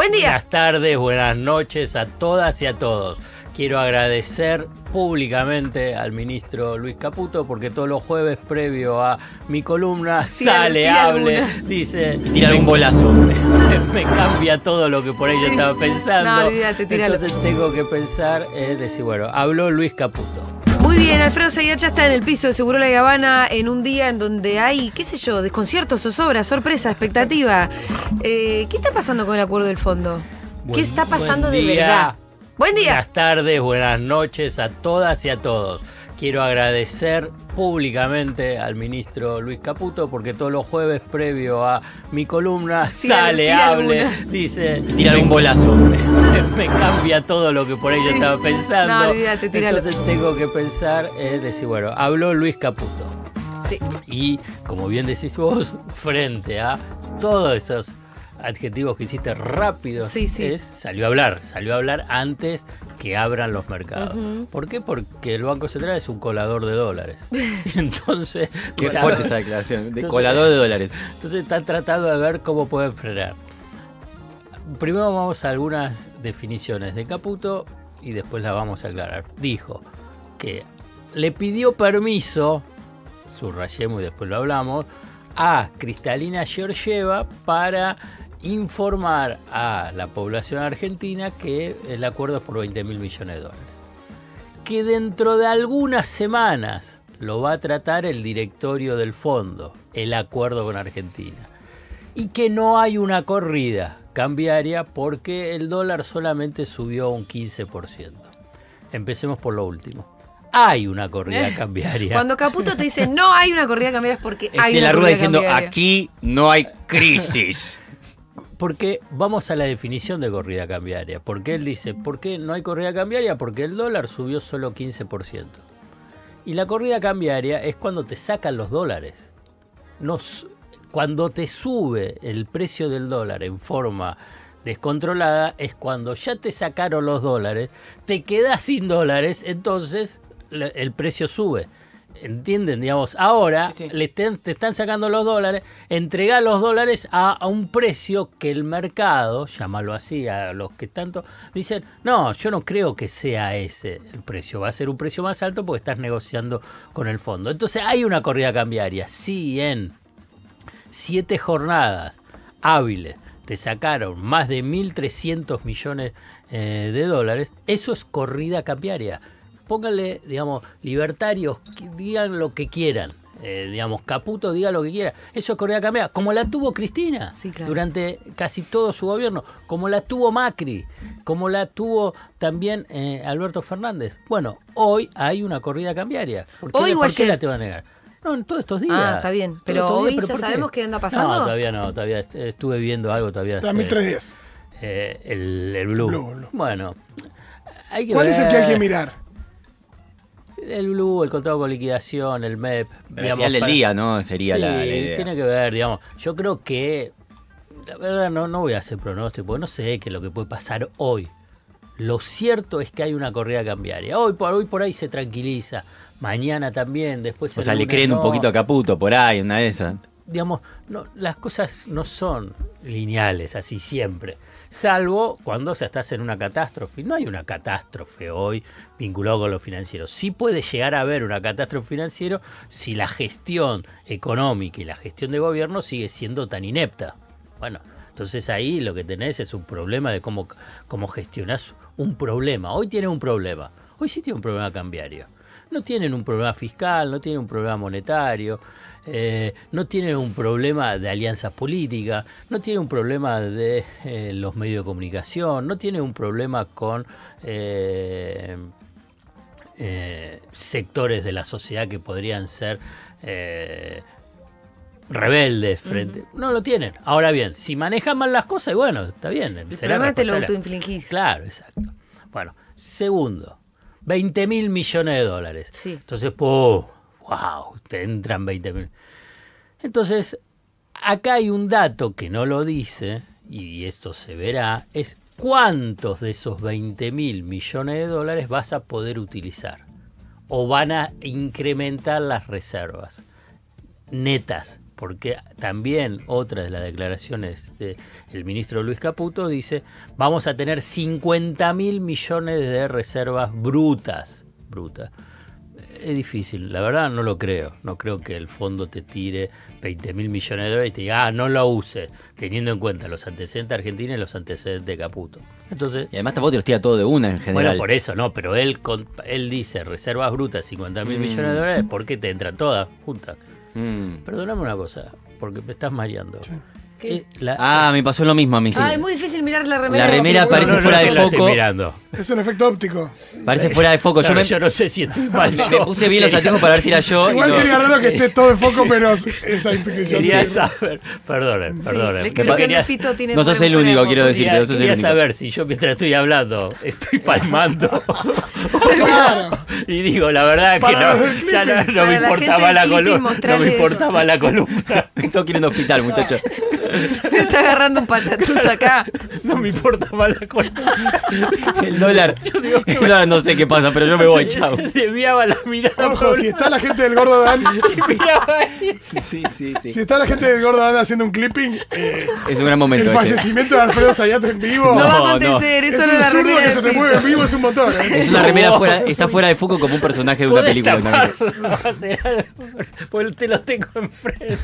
Buen día. Buenas tardes, buenas noches a todas y a todos. Quiero agradecer públicamente al ministro Luis Caputo porque todos los jueves previo a mi columna dice... Tira algún bolazo. Me cambia todo lo que por ahí yo estaba pensando. No, olvídate, tíralo. Entonces tengo que pensar, decir, bueno, habló Luis Caputo. Muy bien, Alfredo Zayat ya está en el piso de Seguro La Habana en un día en donde hay, qué sé yo, desconcierto, zozobra, sorpresa, expectativa. ¿Qué está pasando con el acuerdo del fondo? ¿Qué está pasando de verdad? Buen día. Buenas tardes, buenas noches a todas y a todos. Quiero agradecer públicamente al ministro Luis Caputo porque todos los jueves previo a mi columna dice... Tira algún bolazo. Me cambia todo lo que por ahí yo estaba pensando. No, olvídate, tíralo. Entonces tengo que pensar, decir, bueno, habló Luis Caputo. Sí. Y, como bien decís vos, frente a todos esos adjetivos que hiciste rápido, salió a hablar antes que abran los mercados. ¿Por qué? Porque el Banco Central es un colador de dólares. Entonces, qué fuerte esa declaración, colador de dólares. Entonces están tratando de ver cómo pueden frenar. Primero vamos a algunas definiciones de Caputo y después las vamos a aclarar. Dijo que le pidió permiso, subrayemos y después lo hablamos, a Kristalina Georgieva para informar a la población argentina que el acuerdo es por 20.000 millones de dólares. Que dentro de algunas semanas lo va a tratar el directorio del fondo, el acuerdo con Argentina. Y que no hay una corrida cambiaria porque el dólar solamente subió un 15%. Empecemos por lo último. Hay una corrida cambiaria. Cuando Caputo te dice no hay una corrida cambiaria es porque hay una la rueda corrida diciendo cambiaria. Aquí no hay crisis. Porque vamos a la definición de corrida cambiaria. Porque él dice, ¿por qué no hay corrida cambiaria? Porque el dólar subió solo 15%. Y la corrida cambiaria es cuando te sacan los dólares. Cuando te sube el precio del dólar en forma descontrolada es cuando ya te sacaron los dólares, te quedas sin dólares, entonces el precio sube. ¿Entienden? Digamos, ahora te están sacando los dólares, entregá los dólares a un precio que el mercado, llámalo así, a los que tanto dicen, no, yo no creo que sea ese el precio, va a ser un precio más alto porque estás negociando con el fondo. Entonces hay una corrida cambiaria. Si en 7 jornadas hábiles te sacaron más de 1.300 millones de dólares, eso es corrida cambiaria. Pónganle, digamos, libertarios, que digan lo que quieran. Digamos, Caputo diga lo que quiera. Eso es corrida cambiaria. Como la tuvo Cristina durante casi todo su gobierno. Como la tuvo Macri. Como la tuvo también Alberto Fernández. Bueno, hoy hay una corrida cambiaria. ¿Por qué la te van a negar? No, en todos estos días. Ah, está bien. Pero hoy ya sabemos qué anda pasando. No, todavía estuve viendo algo todavía. 2003. El Blue. Bueno, hay que ¿Cuál ver. es el que hay que mirar? El Blue, el contrato con liquidación, el MEP. Al final del día, ¿no? Sería la idea. Tiene que ver, digamos. Yo creo que, la verdad, no voy a hacer pronóstico, porque no sé qué es lo que puede pasar hoy. Lo cierto es que hay una corrida cambiaria. Hoy por ahí se tranquiliza. Mañana también, después... O sea, le creen un poquito a Caputo por ahí, una de esas. Digamos, las cosas no son lineales así siempre. Salvo cuando estás en una catástrofe. No hay una catástrofe hoy vinculada con lo financiero. Sí puede llegar a haber una catástrofe financiera si la gestión económica y la gestión de gobierno sigue siendo tan inepta. Bueno, entonces ahí lo que tenés es un problema de cómo gestionás un problema. Hoy tiene un problema. Hoy sí tiene un problema cambiario. No tienen un problema fiscal, no tienen un problema monetario. No tienen un problema de alianzas políticas, no tienen un problema de los medios de comunicación, no tienen un problema con sectores de la sociedad que podrían ser rebeldes frente. No lo tienen. Ahora bien, si manejan mal las cosas, bueno, está bien. El problema te lo autoinfligís. Claro, exacto. Bueno, segundo, 20.000 millones de dólares. Sí. Entonces, wow, te entran 20.000. Entonces, acá hay un dato que no lo dice, y esto se verá, es cuántos de esos 20.000 millones de dólares vas a poder utilizar. O van a incrementar las reservas netas porque también otra de las declaraciones del ministro Luis Caputo dice, vamos a tener 50.000 millones de reservas brutas. Es difícil, la verdad no lo creo. No creo que el fondo te tire 20.000 millones de dólares y te diga, no lo uses, teniendo en cuenta los antecedentes argentinos y los antecedentes de Caputo. Entonces, y además tampoco te los tira todo de una en general. Bueno, por eso, no, pero él dice reservas brutas 50.000 millones de dólares, ¿por qué te entran todas juntas? Perdóname una cosa, porque me estás mareando. Sí. Me pasó lo mismo a mí. Sí. Es muy difícil mirar la remera. La remera parece fuera de foco. Es un efecto óptico. Parece fuera de foco. Claro, yo no sé si estoy mal. Me puse bien los anteojos para ver si era yo. Igual sería raro que esté todo en foco menos esa implicación. Quería saber. Perdonen. La expresión de Fito tiene. No sos el único, quiero decir. Quería saber si yo mientras estoy hablando estoy palmando. Claro. Y digo, la verdad que no. Ya no me importaba la columna. No me importaba la columna. Todos quieren un hospital, muchachos. Me está agarrando un patatús acá. No me importa más la columna. El dólar. El dólar no sé qué pasa, pero yo me voy, chao. Desviaba la mirada. Ojo, si está la gente del Gordo Dan. Y miraba ahí. Sí. Si está la gente del Gordo Dan haciendo un clipping. Es un gran momento. El fallecimiento de Alfredo Zayat en vivo. No va a acontecer, eso es no un es la zurdo remera que de se te Fito. mueve en vivo, es un motor. Es una remera está fuera de foco como un personaje de una película. Porque te lo tengo enfrente.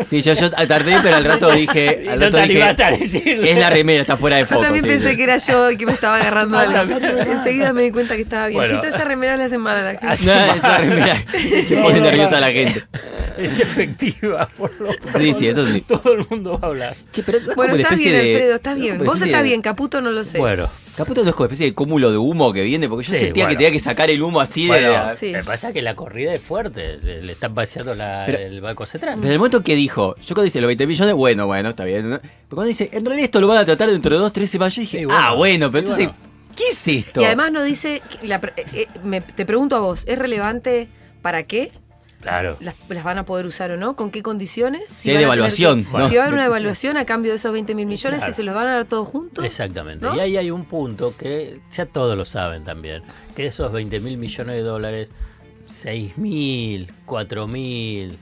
Sí, yo tardé, pero al rato dije. No te animaste a decirle. Es la remera, está fuera de foco. Yo también pensé que era yo y que me estaba agarrando a la. también. Enseguida me di cuenta que estaba bien. Bueno. Fito, esa remera le hace mal a la gente. Así- No, es la remera. Se pone nerviosa la gente. Es efectiva, por lo menos. Sí, eso sí. Todo el mundo va a hablar. Che, pero es Bueno, como una está especie bien, de- Alfredo, está es bien. como Vos especie está de- bien, Caputo no lo sé. Bueno. Caputo no es como especie de cúmulo de humo que viene, porque yo Sí, sentía que bueno. tenía que sacar el humo así Bueno, de. Sí. me pasa que la corrida es fuerte. Le están vaciando Pero- el Banco Central. Pero el momento que dijo, yo cuando dice los 20 millones, bueno, está bien, ¿no? Pero cuando dice, en realidad esto lo van a tratar dentro de 2, 3 semanas, yo dije, Sí, bueno. bueno, pero Sí, entonces, bueno. ¿qué es esto? Y además no dice. Te pregunto a vos, ¿es relevante para qué? Claro. ¿Las van a poder usar o no? ¿Con qué condiciones? Si hay van a tener devaluación, que- ¿no? Si va a haber una evaluación a cambio de esos 20.000 millones, Claro. ¿y se los van a dar todos juntos? Exactamente. ¿No? Y ahí hay un punto que ya todos lo saben también, que esos 20.000 millones de dólares, 6.000, 4.000,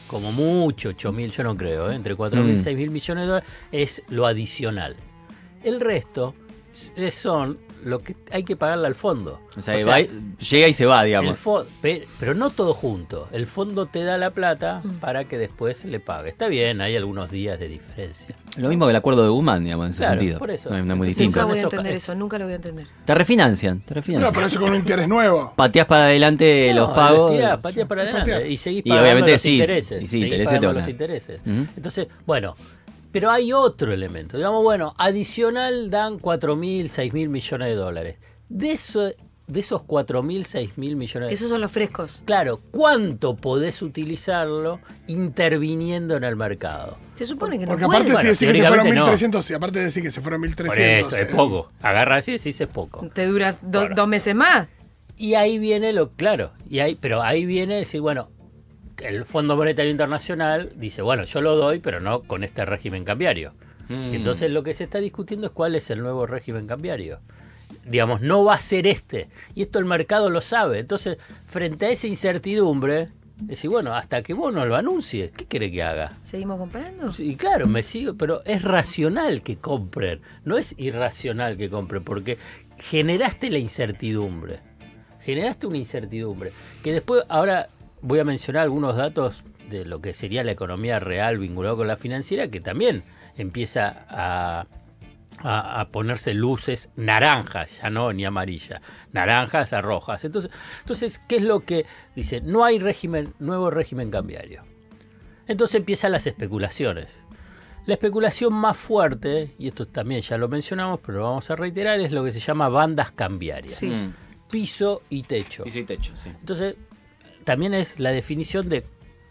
como mucho 8.000, yo no creo, entre 4.000 y 6.000 millones de dólares es lo adicional. El resto son lo que hay que pagarle al fondo. O sea, llega y se va, digamos. Pero no todo junto. El fondo te da la plata para que después le pague. Está bien, hay algunos días de diferencia. Lo mismo que el acuerdo de Guzmán, digamos, en ese Claro, sentido. por eso. No es muy Entonces, distinto. Nunca voy a Eso- entender eso, nunca lo voy a entender. Te refinancian. No, pero eso con un interés nuevo. Pateás para adelante los No, pagos. pateás para adelante y seguís Y pagando obviamente los sí, intereses. y sí, seguís intereses te pagando van a- los intereses. Ujú. Entonces, bueno, pero hay otro elemento. Digamos, bueno, adicional dan 4.000, 6.000 millones de dólares. De esos 4.000, 6.000 millones de Esos son los frescos. Claro, ¿cuánto podés utilizarlo interviniendo en el mercado? Se supone que no Porque puede. aparte si Bueno, decís que se fueron teóricamente no. 1.300, y aparte de decir que se fueron 1.300. Por eso, es poco. Agarras y decís es poco. Te duras Bueno. 2 meses más. Y ahí viene pero ahí viene decir, bueno, el Fondo Monetario Internacional dice, bueno, yo lo doy, pero no con este régimen cambiario. Y entonces lo que se está discutiendo es cuál es el nuevo régimen cambiario. Digamos, no va a ser este. Y esto el mercado lo sabe. Entonces, frente a esa incertidumbre, decir, bueno, hasta que vos no lo anuncies, ¿qué quiere que haga? ¿Seguimos comprando? Sí, claro, me sigo, pero es racional que compren, no es irracional que compren, porque generaste la incertidumbre. Generaste una incertidumbre. Que después, ahora voy a mencionar algunos datos de lo que sería la economía real vinculado con la financiera, que también empieza a ponerse luces naranjas, ya no ni amarillas, naranjas a rojas. Entonces, ¿qué es lo que dice? No hay nuevo régimen cambiario. Entonces empiezan las especulaciones. La especulación más fuerte, y esto también ya lo mencionamos, pero lo vamos a reiterar, es lo que se llama bandas cambiarias. Sí. Piso y techo. Piso y techo, sí. Entonces, también es la definición de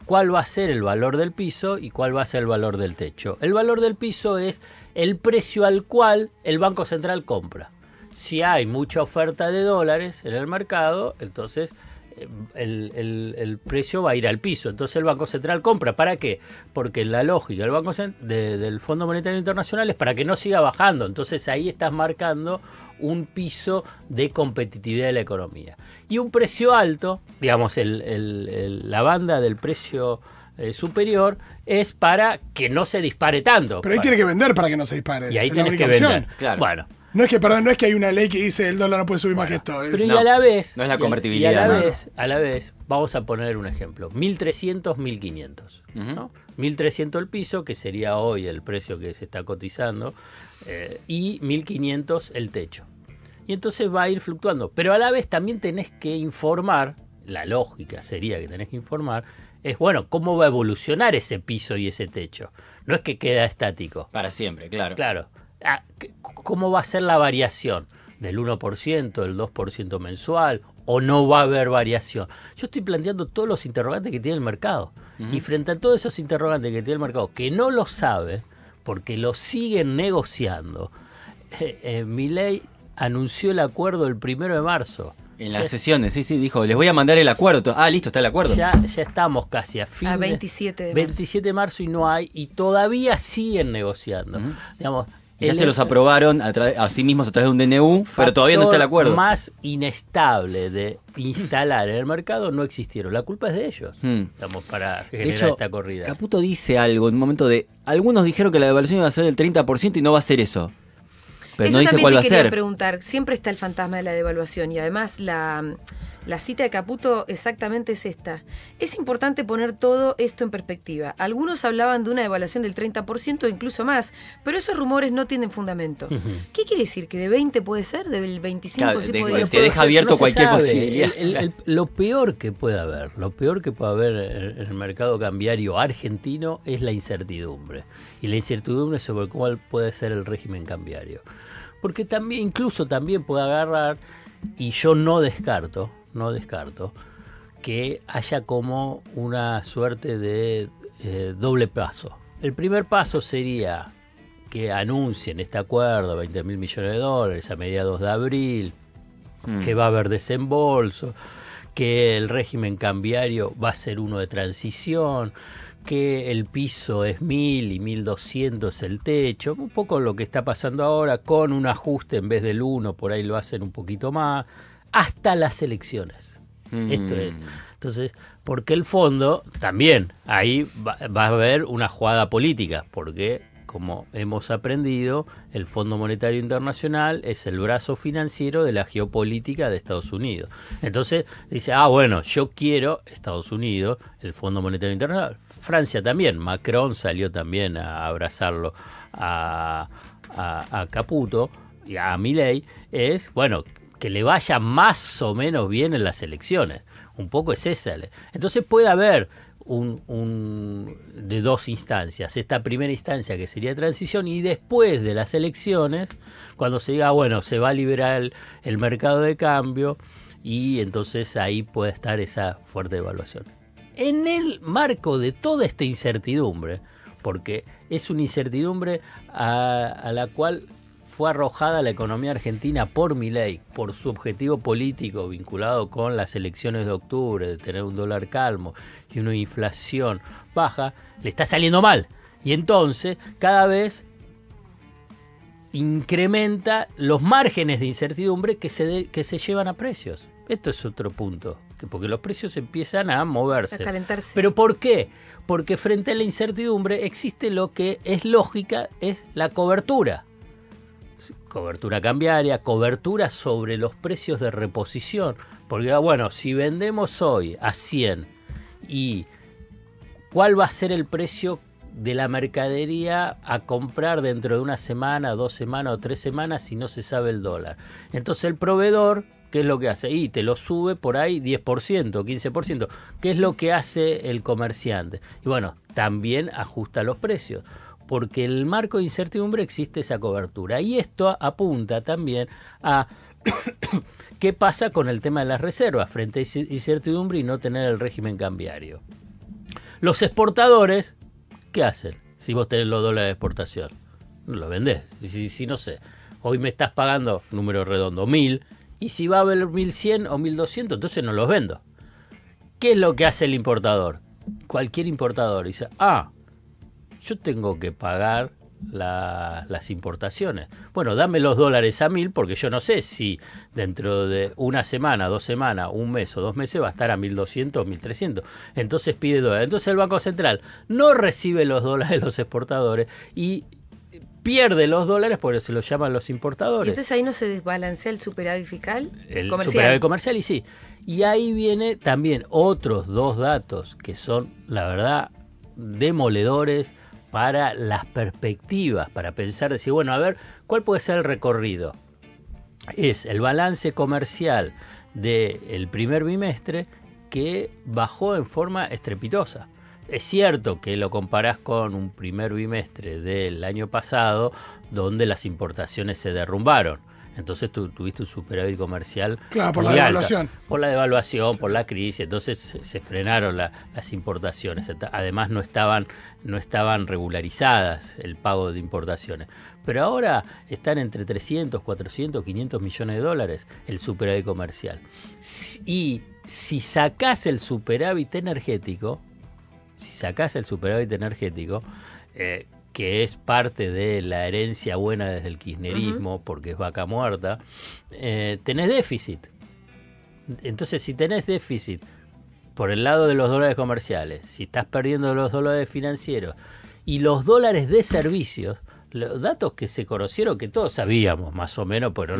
cuál va a ser el valor del piso y cuál va a ser el valor del techo. El valor del piso es el precio al cual el Banco Central compra. Si hay mucha oferta de dólares en el mercado, entonces el precio va a ir al piso. Entonces el Banco Central compra. ¿Para qué? Porque la lógica del Fondo Monetario Internacional es para que no siga bajando. Entonces ahí estás marcando un piso de competitividad de la economía. Y un precio alto, digamos, la banda del precio superior, es para que no se dispare tanto. Pero ahí tiene que vender para que no se dispare. Y ahí Es la tienes que única vender. opción. Claro. Bueno. No es que hay una ley que dice el dólar no puede subir más que esto. Pero Es- y a la vez... no es la y convertibilidad, Y a ¿no? a la vez, vamos a poner un ejemplo. 1.300, 1.500. ¿no? 1.300 el piso, que sería hoy el precio que se está cotizando, y 1.500 el techo. Y entonces va a ir fluctuando. Pero a la vez también tenés que informar, la lógica sería que tenés que informar, es bueno, cómo va a evolucionar ese piso y ese techo. No es que queda estático. Para siempre, claro. Claro. ¿Cómo va a ser la variación? ¿Del 1%, del 2% mensual? ¿O no va a haber variación? Yo estoy planteando todos los interrogantes que tiene el mercado. Y frente a todos esos interrogantes que tiene el mercado, que no lo sabe, porque lo siguen negociando, Milei anunció el acuerdo el 1 de marzo. En las sesiones, sí, dijo, les voy a mandar el acuerdo. Ah, listo, está el acuerdo. Ya estamos casi a fin A de- 27 de marzo. 27 de marzo y no hay, y todavía siguen negociando. Digamos, Ya se los aprobaron a sí mismos a través de un DNU, pero todavía no está el acuerdo. Más inestable de instalar en el mercado no existieron. La culpa es de ellos, digamos, para generar De hecho, esta corrida. Caputo dice algo en un momento de... Algunos dijeron que la devaluación iba a ser del 30% y no va a ser eso. Pero Eso no dice también cuál te va a quería ser. preguntar. Siempre está el fantasma de la devaluación y además la cita de Caputo exactamente es esta. Es importante poner todo esto en perspectiva. Algunos hablaban de una devaluación del 30% o incluso más, pero esos rumores no tienen fundamento. ¿Qué quiere decir? ¿Que de 20 puede ser? ¿Del 25 Claro, sí te podría te ser? deja abierto No se cualquier sabe. posibilidad. Lo peor que puede haber en el mercado cambiario argentino es la incertidumbre. Y la incertidumbre sobre cuál puede ser el régimen cambiario. Porque también, incluso también puede agarrar, y yo no descarto que haya como una suerte de doble paso. El primer paso sería que anuncien este acuerdo, 20.000 millones de dólares a mediados de abril, que va a haber desembolso, que el régimen cambiario va a ser uno de transición, que el piso es 1.000 y 1.200 el techo, un poco lo que está pasando ahora, con un ajuste en vez del 1, por ahí lo hacen un poquito más, hasta las elecciones. Esto es. Entonces, porque el fondo también, ahí va a haber una jugada política, porque como hemos aprendido, el Fondo Monetario Internacional es el brazo financiero de la geopolítica de Estados Unidos. Entonces dice, bueno, yo quiero Estados Unidos, el Fondo Monetario Internacional. Francia también, Macron salió también a abrazarlo a Caputo y a Milei, es, bueno, que le vaya más o menos bien en las elecciones. Un poco es esa. Entonces puede haber de dos instancias. Esta primera instancia que sería transición y después de las elecciones, cuando se diga, bueno, se va a liberar el mercado de cambio y entonces ahí puede estar esa fuerte devaluación. En el marco de toda esta incertidumbre, porque es una incertidumbre a la cual fue arrojada la economía argentina por Milei, por su objetivo político vinculado con las elecciones de octubre, de tener un dólar calmo y una inflación baja, le está saliendo mal. Y entonces cada vez incrementa los márgenes de incertidumbre que se llevan a precios. Esto es otro punto, porque los precios empiezan a moverse. A calentarse. ¿Pero por qué? Porque frente a la incertidumbre existe lo que es lógica, es la cobertura. Cobertura cambiaria, cobertura sobre los precios de reposición. Porque, bueno, si vendemos hoy a 100 y ¿cuál va a ser el precio de la mercadería a comprar dentro de una semana, 2 semanas o 3 semanas si no se sabe el dólar? Entonces el proveedor, ¿qué es lo que hace? Y te lo sube por ahí 10%, 15%. ¿Qué es lo que hace el comerciante? Y bueno, también ajusta los precios. Porque en el marco de incertidumbre existe esa cobertura. Y esto apunta también a qué pasa con el tema de las reservas frente a incertidumbre y no tener el régimen cambiario. Los exportadores, ¿qué hacen? Si vos tenés los dólares de exportación, no los vendés. Si no sé, hoy me estás pagando, número redondo, 1.000, y si va a haber 1.100 o 1.200, entonces no los vendo. ¿Qué es lo que hace el importador? Cualquier importador dice, yo tengo que pagar las importaciones. Bueno, dame los dólares a 1.000 porque yo no sé si dentro de una semana, 2 semanas, un mes o 2 meses va a estar a 1.200 o 1.300. Entonces pide dólares. Entonces el Banco Central no recibe los dólares de los exportadores y pierde los dólares porque se los llaman los importadores. ¿Y entonces ahí no se desbalancea el superávit fiscal? El comercial. superávit comercial, y sí. Y ahí viene también otros 2 datos que son, la verdad, demoledores para las perspectivas, para pensar, decir, bueno, a ver, ¿cuál puede ser el recorrido? Es el balance comercial del primer bimestre que bajó en forma estrepitosa. Es cierto que lo comparás con un primer bimestre del año pasado, donde las importaciones se derrumbaron. Entonces tú tuviste un superávit comercial. Claro, por muy la alta. devaluación. Por la devaluación, por la crisis. Entonces se frenaron las importaciones. Además no estaban regularizadas el pago de importaciones. Pero ahora están entre 300, 400, 500 millones de dólares el superávit comercial. Y si sacás el superávit energético, que es parte de la herencia buena desde el kirchnerismo, porque es vaca muerta, tenés déficit. Entonces, si tenés déficit por el lado de los dólares comerciales, si estás perdiendo los dólares financieros y los dólares de servicios, los datos que se conocieron, que todos sabíamos más o menos, pero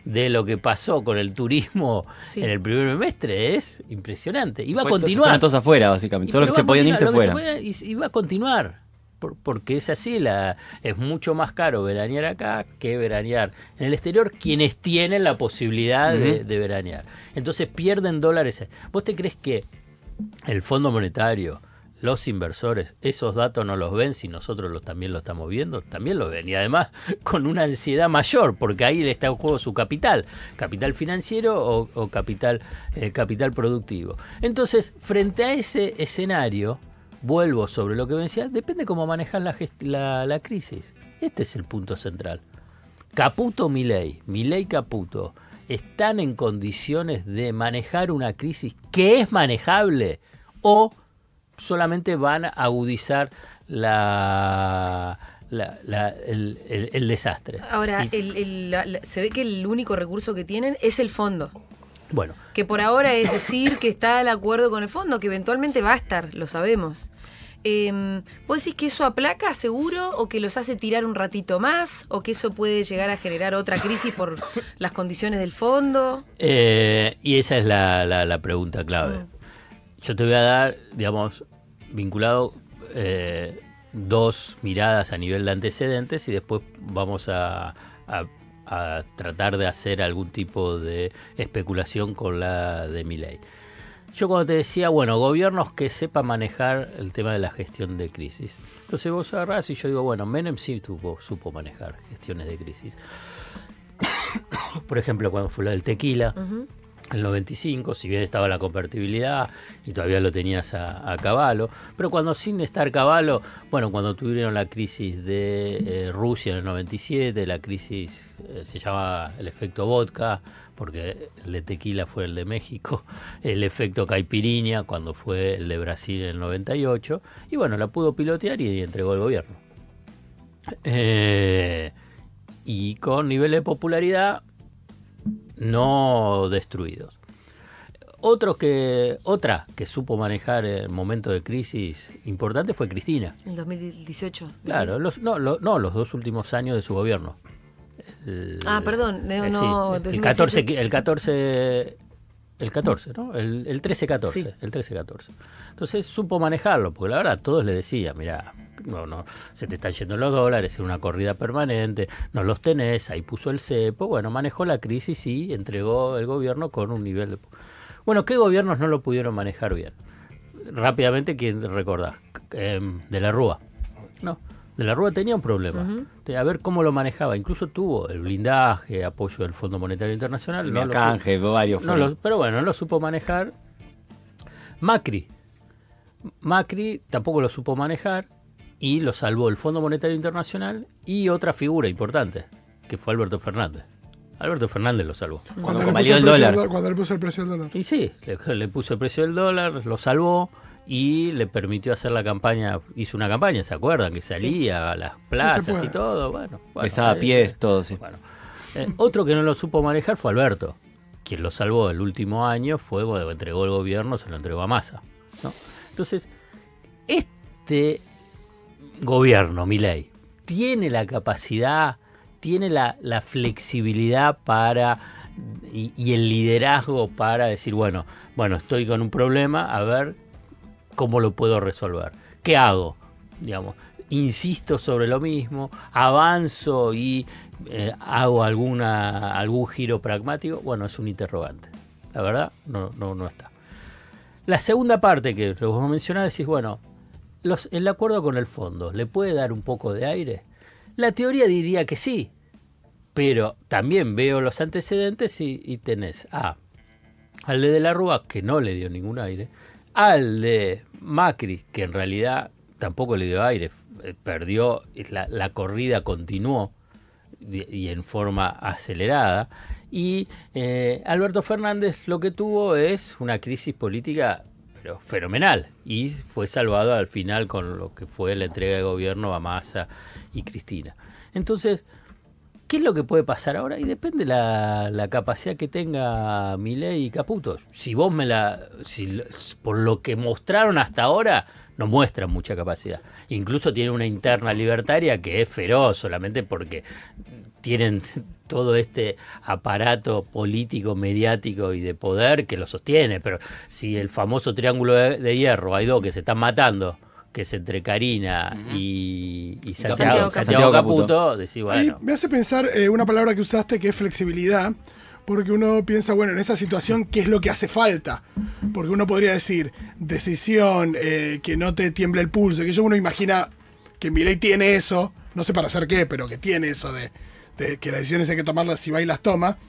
de lo que pasó con el turismo en el primer bimestre es impresionante. Y va a continuar. Fueron todos afuera, básicamente. Todos los que se podían ir se fueron. Y va a continuar. Porque es así, es mucho más caro veranear acá que veranear en el exterior, quienes tienen la posibilidad de veranear. Entonces pierden dólares. ¿Vos te crees que el Fondo Monetario, los inversores, esos datos no los ven si nosotros también lo estamos viendo? También lo ven, y además con una ansiedad mayor, porque ahí le está en juego su capital financiero o capital productivo. Entonces, frente a ese escenario, vuelvo sobre lo que decía, depende cómo manejas la crisis. Este es el punto central. Caputo, Milei, Caputo, ¿están en condiciones de manejar una crisis que es manejable o solamente van a agudizar el desastre? Ahora, se ve que el único recurso que tienen es el fondo. Bueno. Que por ahora es decir que está el acuerdo con el fondo, que eventualmente va a estar, lo sabemos. ¿Vos decís que eso aplaca seguro o que los hace tirar un ratito más o que eso puede llegar a generar otra crisis por las condiciones del fondo? Y esa es la pregunta clave. Yo te voy a dar, digamos, vinculado 2 miradas a nivel de antecedentes y después vamos a tratar de hacer algún tipo de especulación con la de Milei. Yo cuando te decía, bueno, gobiernos que sepan manejar el tema de la gestión de crisis. Entonces vos agarrás y yo digo, bueno, Menem sí supo manejar gestiones de crisis. Por ejemplo, cuando fue la del tequila, el 95, si bien estaba la convertibilidad y todavía lo tenías a caballo, pero cuando sin estar caballo, bueno, cuando tuvieron la crisis de Rusia en el 97, la crisis se llama el efecto vodka, porque el de tequila fue el de México, el efecto caipirinha cuando fue el de Brasil en el 98, y bueno, la pudo pilotear y entregó el gobierno. Y con nivel de popularidad no destruidos. Otra que supo manejar el momento de crisis importante fue Cristina. En 2018. Claro, los 2 últimos años de su gobierno. Perdón, el 14, ¿no? El 13-14, sí. El 13-14. Entonces supo manejarlo, porque la verdad todos le decían, mirá, no, se te están yendo los dólares, es una corrida permanente, no los tenés, ahí puso el cepo. Bueno, manejó la crisis y entregó el gobierno con un nivel de... Bueno, ¿qué gobiernos no lo pudieron manejar bien? Rápidamente, ¿quién recordás? De la Rúa, ¿no? De la Rúa tenía un problema. A ver cómo lo manejaba. Incluso tuvo el blindaje, apoyo del Fondo Monetario Internacional. Pero bueno, no lo supo manejar. Macri tampoco lo supo manejar y lo salvó el Fondo Monetario Internacional y otra figura importante, que fue Alberto Fernández. Alberto Fernández lo salvó. Cuando le puso el precio del dólar. Y sí, le puso el precio del dólar, lo salvó. y le permitió hacer la campaña, hizo una campaña, ¿se acuerdan? Que salía a las plazas y todo, bueno besaba pies, todo, sí. Bueno. Otro que no lo supo manejar fue Alberto, quien lo salvó el último año, fue cuando entregó el gobierno, se lo entregó a Massa, ¿no? Entonces, este gobierno, Milei, tiene la capacidad, tiene la flexibilidad para y el liderazgo para decir, bueno, estoy con un problema, a ver cómo lo puedo resolver. ¿Qué hago? Digamos, insisto sobre lo mismo, avanzo y hago algún giro pragmático. Bueno, es un interrogante. La verdad, no está. La segunda parte que vos mencionás, decís, bueno, el acuerdo con el fondo, ¿le puede dar un poco de aire? La teoría diría que sí, pero también veo los antecedentes y tenés al de la Rúa, que no le dio ningún aire, al de Macri, que en realidad tampoco le dio aire, perdió, la corrida continuó y en forma acelerada, y Alberto Fernández lo que tuvo es una crisis política pero fenomenal, y fue salvado al final con lo que fue la entrega de gobierno a Massa y Cristina. Entonces, ¿qué es lo que puede pasar ahora? Y depende la capacidad que tenga Milei y Caputo. Si vos por lo que mostraron hasta ahora, no muestran mucha capacidad. Incluso tienen una interna libertaria que es feroz, solamente porque tienen todo este aparato político, mediático y de poder que lo sostiene. Pero si el famoso triángulo de hierro, hay dos que se están matando, que es entre Karina y Santiago Caputo, decís, bueno. Me hace pensar una palabra que usaste, que es flexibilidad, porque uno piensa, bueno, en esa situación, ¿qué es lo que hace falta? Porque uno podría decir, decisión, que no te tiemble el pulso, que uno imagina que Milei tiene eso, no sé para hacer qué, pero que tiene eso de que las decisiones hay que tomarlas si va y las toma,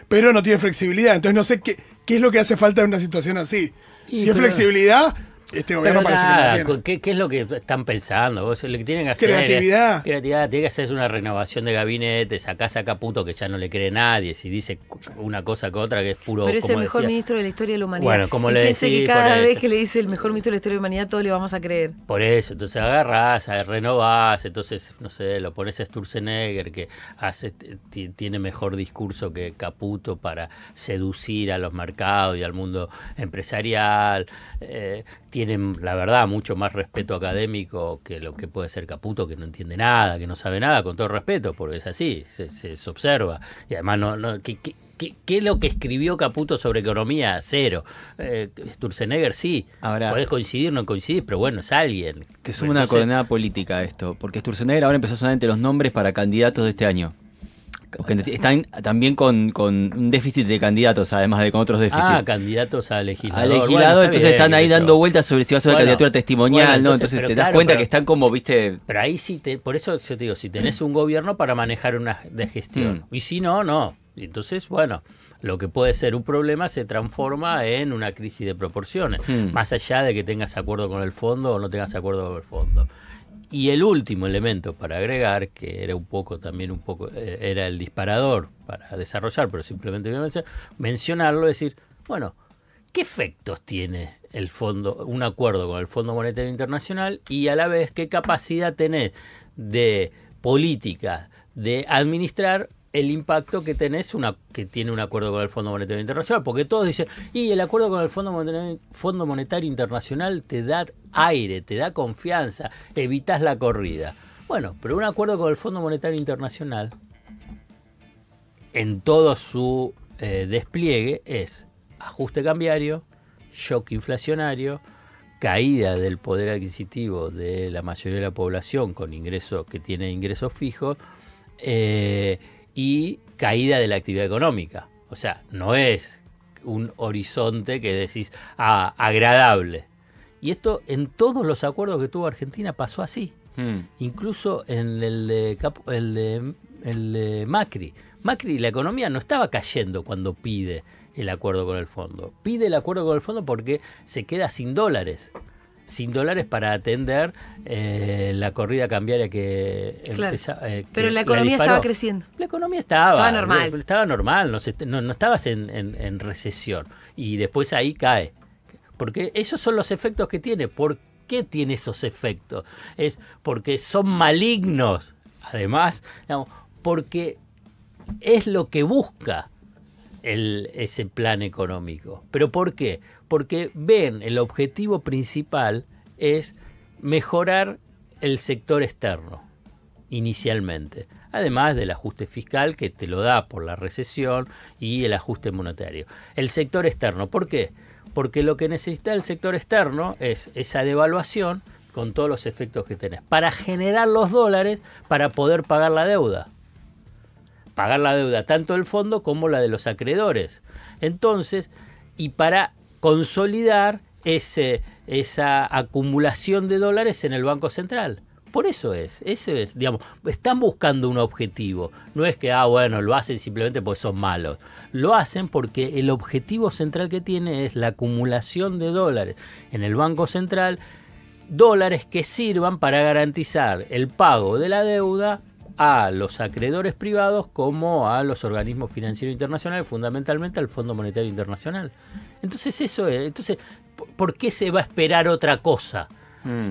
pero no tiene flexibilidad. Entonces no sé qué es lo que hace falta en una situación así. Si es flexibilidad, este gobierno parece que la tiene. ¿Qué es lo que están pensando? Lo que tienen que hacer creatividad. Tiene que hacer una renovación de gabinete, sacás a Caputo que ya no le cree nadie, si dice una cosa que otra que es puro. Pero es el mejor ministro de la historia de la humanidad. Bueno, como le piense decís, que cada vez que le dice el mejor ministro de la historia de la humanidad, todos le vamos a creer. Por eso, entonces agarrás, renovás, entonces, no sé, lo pones a Sturzenegger, que tiene mejor discurso que Caputo para seducir a los mercados y al mundo empresarial. Tienen, la verdad, mucho más respeto académico que lo que puede ser Caputo, que no entiende nada, que no sabe nada, con todo respeto, porque es así, se observa. Y además, ¿qué es lo que escribió Caputo sobre economía? Cero. Sturzenegger sí. Ahora, podés coincidir, no coincidir, pero bueno, es alguien. Te suma una coordenada política esto, porque Sturzenegger ahora empezó a sonar entre los nombres para candidatos de este año. Porque están también con un déficit de candidatos, además de con otros déficits. Candidatos a legislador. Entonces están ahí dando vueltas sobre si va a ser una candidatura testimonial, ¿no? Entonces te das cuenta que están como, viste. Pero ahí sí, por eso yo te digo, si tenés un gobierno para manejar una de gestión. Y si no, no. Entonces, bueno, lo que puede ser un problema se transforma en una crisis de proporciones. Más allá de que tengas acuerdo con el fondo o no tengas acuerdo con el fondo. Y el último elemento para agregar, que era era el disparador para desarrollar, pero simplemente voy a mencionarlo, decir, bueno, ¿qué efectos tiene el fondo, un acuerdo con el Fondo Monetario Internacional, y a la vez qué capacidad tenés de política, de administrar el impacto que tenés que tiene un acuerdo con el Fondo Monetario Internacional? Porque todos dicen, y el acuerdo con el Fondo Monetario Internacional te da aire, te da confianza, evitas la corrida. Bueno, pero un acuerdo con el Fondo Monetario Internacional, en todo su despliegue, es ajuste cambiario, shock inflacionario, caída del poder adquisitivo de la mayoría de la población con ingresos que tiene ingresos fijos, y caída de la actividad económica. O sea, no es un horizonte que decís, agradable. Y esto en todos los acuerdos que tuvo Argentina pasó así. Incluso en el de Macri. Macri, la economía no estaba cayendo cuando pide el acuerdo con el fondo. Pide el acuerdo con el fondo porque se queda sin dólares. Sin dólares para atender la corrida cambiaria que empezaba. Pero la economía estaba creciendo. La economía estaba normal. Estaba normal, no estabas en recesión. Y después ahí cae. Porque esos son los efectos que tiene. ¿Por qué tiene esos efectos? Es porque son malignos. Además, digamos, porque es lo que busca ese plan económico. ¿Pero por qué? Porque ven, el objetivo principal es mejorar el sector externo, inicialmente. Además del ajuste fiscal que te lo da por la recesión y el ajuste monetario. El sector externo, ¿por qué? Porque lo que necesita el sector externo es esa devaluación con todos los efectos que tenés, para generar los dólares para poder pagar la deuda. Pagar la deuda tanto del fondo como la de los acreedores. Entonces, y para consolidar esa acumulación de dólares en el Banco Central. Por eso digamos, están buscando un objetivo. No es que, bueno, lo hacen simplemente porque son malos. Lo hacen porque el objetivo central que tiene es la acumulación de dólares en el Banco Central, dólares que sirvan para garantizar el pago de la deuda a los acreedores privados como a los organismos financieros internacionales, fundamentalmente al Fondo Monetario Internacional. Entonces eso es. Entonces, ¿por qué se va a esperar otra cosa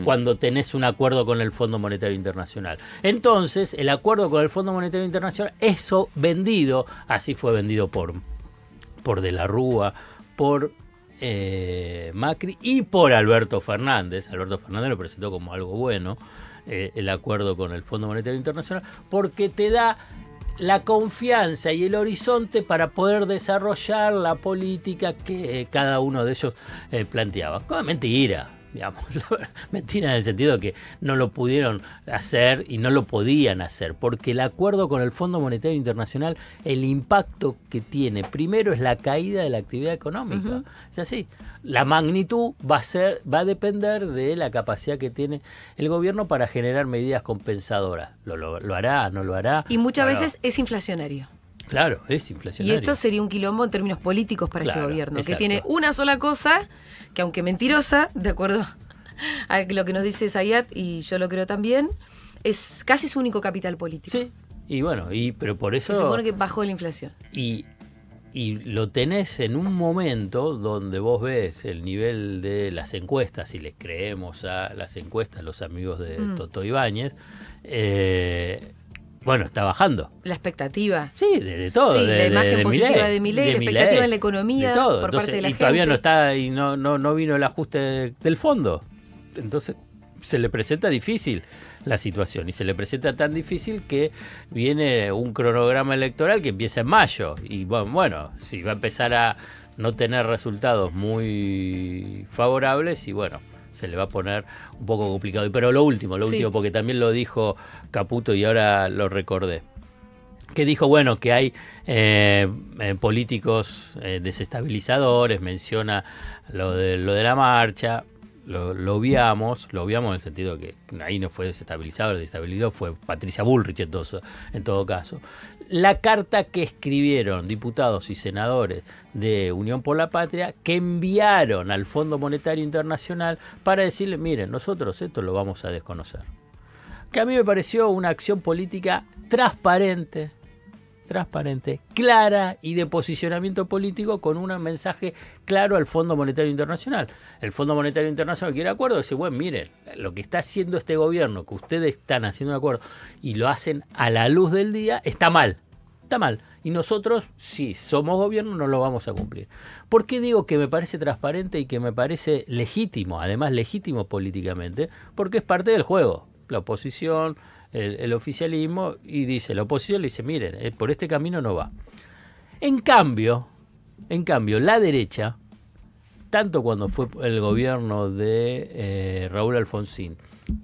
cuando tenés un acuerdo con el Fondo Monetario Internacional? Entonces, el acuerdo con el Fondo Monetario Internacional, eso vendido, así fue vendido por De la Rúa, por Macri y por Alberto Fernández. Alberto Fernández lo presentó como algo bueno, el acuerdo con el Fondo Monetario Internacional, porque te da la confianza y el horizonte para poder desarrollar la política que cada uno de ellos planteaba. Mentira, digamos, mentira en el sentido de que no lo pudieron hacer y no lo podían hacer, porque el acuerdo con el Fondo Monetario Internacional, el impacto que tiene, primero es la caída de la actividad económica. Es así. La magnitud va a depender de la capacidad que tiene el gobierno para generar medidas compensadoras. ¿Lo hará? ¿No lo hará? Y muchas veces es inflacionario. Claro, es inflacionario. Y esto sería un quilombo en términos políticos para este gobierno, exacto. Que tiene una sola cosa, que aunque mentirosa, de acuerdo a lo que nos dice Zayat, y yo lo creo también, es casi su único capital político. Sí, y bueno, pero por eso... Se supone que bajó la inflación. Y lo tenés en un momento donde vos ves el nivel de las encuestas, si les creemos a las encuestas, los amigos de Toto Ibáñez, bueno, está bajando. La expectativa. Sí, de todo. Sí, la imagen positiva de Milei, la expectativa en la economía por parte de la gente. Y todavía no está, y no vino el ajuste del fondo. Entonces se le presenta difícil la situación, y se le presenta tan difícil que viene un cronograma electoral que empieza en mayo, y bueno, si va a empezar a no tener resultados muy favorables, y bueno, se le va a poner un poco complicado. Pero lo último, porque también lo dijo Caputo y ahora lo recordé, que dijo, bueno, que hay políticos desestabilizadores, menciona lo de la marcha. Lo obviamos en el sentido de que ahí no fue desestabilizado, el desestabilizado fue Patricia Bullrich en todo caso. La carta que escribieron diputados y senadores de Unión por la Patria, que enviaron al Fondo Monetario Internacional para decirle, miren, nosotros esto lo vamos a desconocer. Que a mí me pareció una acción política transparente, clara y de posicionamiento político, con un mensaje claro al Fondo Monetario Internacional. El Fondo Monetario Internacional quiere acuerdo, dice, bueno, miren, lo que está haciendo este gobierno, que ustedes están haciendo un acuerdo y lo hacen a la luz del día, está mal. Y nosotros, si somos gobierno, no lo vamos a cumplir. ¿Por qué digo que me parece transparente y que me parece legítimo, además legítimo políticamente? Porque es parte del juego. La oposición, el oficialismo, y la oposición le dice, miren, por este camino no va. En cambio, la derecha, tanto cuando fue el gobierno de Raúl Alfonsín,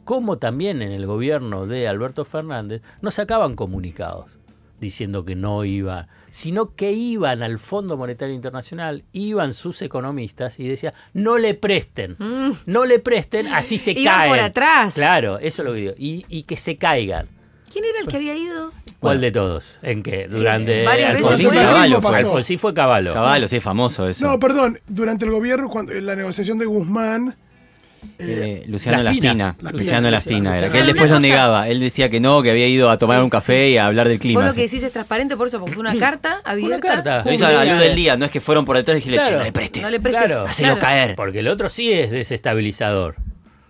como también en el gobierno de Alberto Fernández, no sacaban comunicados diciendo que no iban, sino que iban al Fondo Monetario Internacional, iban sus economistas y decían, no le presten, así se caen. Iban por atrás. Claro, eso es lo que digo, y que se caigan. ¿Quién era el que había ido? ¿Cuál de todos? ¿En qué? Durante varias Alfonsín veces Alfonsín fue Cavallo. Cavallo, sí, famoso eso. No, perdón, durante el gobierno, cuando en la negociación de Guzmán, Luciano Laspina. Luciano Laspina era. Laspina. Que él después Una lo cosa- negaba. Él decía que no, que había ido a tomar Sí, un café y a hablar del clima. Vos lo que sí. decís es transparente por eso, porque fue una carta abierta. Una carta. Lo hizo a la luz del día, no es que fueron por detrás y dijiste, Claro. che, no le prestes. No le prestes. Claro. Hacelo caer. Porque el otro sí es desestabilizador.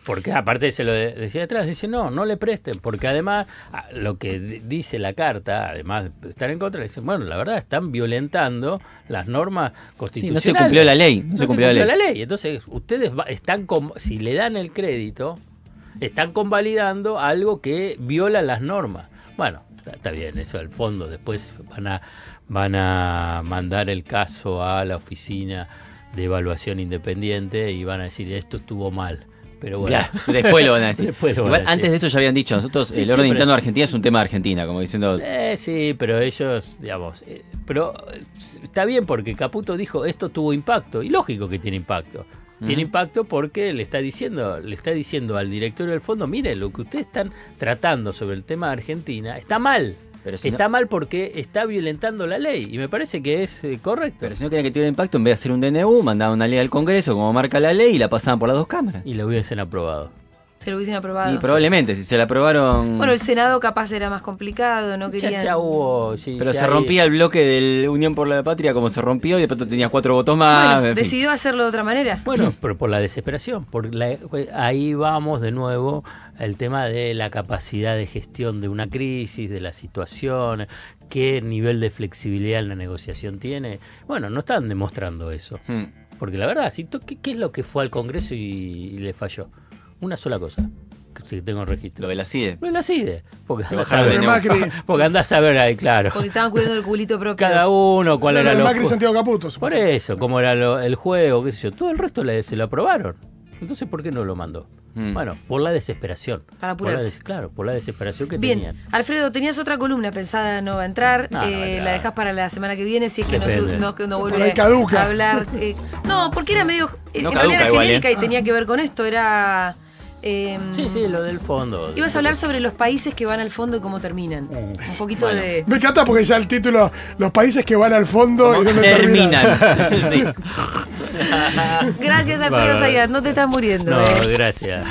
Porque aparte se lo decía atrás, dice no le presten, porque además lo que dice la carta, además de estar en contra, le dicen, bueno, la verdad están violentando las normas Sí, constitucionales. no se cumplió la ley. No se cumplió la ley. Entonces, ustedes están si le dan el crédito, están convalidando algo que viola las normas. Bueno, está bien, eso al fondo. Después van a mandar el caso a la oficina de evaluación independiente y van a decir, esto estuvo mal. Pero bueno. Ya, después lo van a decir. Después lo van Igual, a decir. antes de eso ya habían dicho, nosotros Sí, el orden siempre. interno de Argentina es un tema de Argentina, como diciendo... Sí, pero ellos, digamos, pero está bien porque Caputo dijo esto tuvo impacto, y lógico que tiene impacto. Tiene impacto porque le está diciendo al directorio del fondo, mire, lo que ustedes están tratando sobre el tema de Argentina está mal. Pero si Está mal porque está violentando la ley y me parece que es correcto. Pero si no querían que tuviera impacto, en vez de hacer un DNU, mandaban una ley al Congreso como marca la ley y la pasaban por las dos cámaras. Y lo hubiesen aprobado. Se lo hubiesen aprobado. Y probablemente, si se la aprobaron... Bueno, el Senado capaz era más complicado, no Ya, querían. ya hubo... sí, pero ya se hay- rompía el bloque de Unión por la Patria como se rompió y de pronto tenías 4 votos más. Bueno, en fin. decidió hacerlo de otra manera. Bueno, pero por la desesperación. Ahí vamos de nuevo al tema de la capacidad de gestión de una crisis, de la situación, qué nivel de flexibilidad en la negociación tiene. Bueno, no están demostrando eso. Hmm. Porque la verdad, ¿qué es lo que fue al Congreso y le falló? Una sola cosa, que tengo registro. Lo de la CIDE. Lo de la CIDE. Porque Que andás a bajaron ver, de Macri. porque andás a ver ahí, claro. Porque estaban cuidando el culito propio. Cada uno, cuál Lo era de lo Macri y Santiago Caputo. Por supuestamente. eso, cómo era el juego, qué sé yo. Todo el resto se lo aprobaron. Entonces, ¿por qué no lo mandó? Bueno, por la desesperación. Para Por la apurarse. claro, por la desesperación que Bien, tenían. Alfredo, tenías otra columna pensada no va a entrar. No, no va a entrar. La dejás para la semana que viene si es que Depende. no Por vuelve ahí caduca. a hablar. No, porque era medio. En caduca realidad era igual, genérica y tenía que ver con esto. Era. Sí, lo del fondo. Ibas a hablar sobre los países que van al fondo y cómo terminan. Un poquito de. Me encanta porque ya el título, los países que van al fondo y donde terminan. Terminan. Sí. Gracias, Alfredo Bárbaro. Zayat. No te estás muriendo. No, gracias.